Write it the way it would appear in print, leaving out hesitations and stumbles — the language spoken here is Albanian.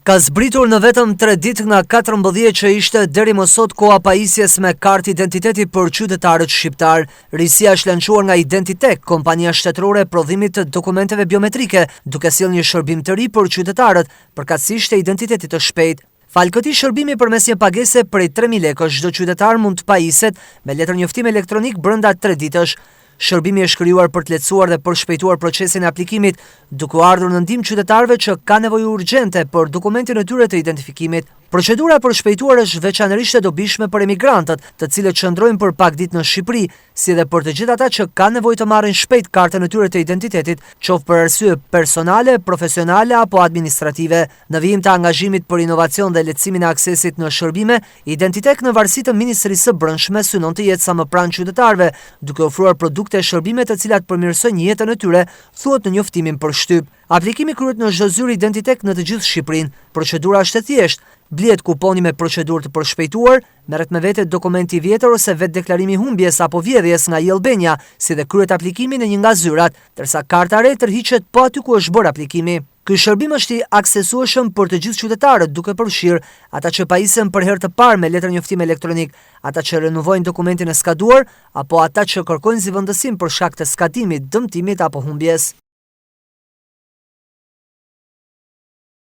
Ka zbritur në vetëm 3 ditë nga 14 që ishte deri më sot koha pajisjes me kartë identiteti për qytetarët shqiptar. Risia është lançuar nga Identitek, kompania shtetërore e prodhimit të dokumenteve biometrike, duke sjellë një shërbim të ri për qytetarët, përkatësisht e identitetit të shpejtë. Fal këtij shërbimi përmes një pagese prej 3.000 lekësh, çdo qytetar mund të pajiset me letër njoftimi elektronik brenda 3 ditësh. Shërbimi është krijuar për të lehtësuar dhe për shpejtuar procesin e aplikimit, duke ardhur në ndihmë qytetarëve që kanë nevojë urgjente për dokumentin e tyre të identifikimit. Procedura për shpejtuar është veçanërisht e dobishme për emigrantët, të cilët qëndrojnë për pak ditë në Shqipëri, si dhe për të gjithë ata që kanë nevojë të marrin shpejt kartën e tyre të identitetit, qoftë për arsye personale, profesionale apo administrative. Në vijim të angazhimit për inovacion dhe lehtësimin e aksesit në shërbime, Identitek në varësi të Ministrisë së Brendshme synon të jetë sa më pranë qytetarëve, duke ofruar produkte e shërbime të cilat përmirësojnë jetën e tyre, thuhet në njoftimin për shtyp. Aplikimi kryhet në çdo zyrë Identitek në të gjithë Shqipërinë. Procedura është e thjeshtë. Blihet kuponi me procedurë të përshpejtuar, merret me vete dokumenti i vjetër ose vetë deklarimi humbjes apo vjedhjes nga Jellbenja, si dhe kryhet aplikimi në një nga zyrat, ndërsa karta e re tërhiqet po aty ku është bërë aplikimi. Ky shërbim është i aksesueshëm për të gjithë qytetarët, duke përfshirë ata që pajisen për herë të parë me letër njoftimi elektronik, ata që renovojnë dokumentin e skaduar, apo ata që kërkojnë zëvendësim për shkak të skadimit, dëmtimit apo humbjes.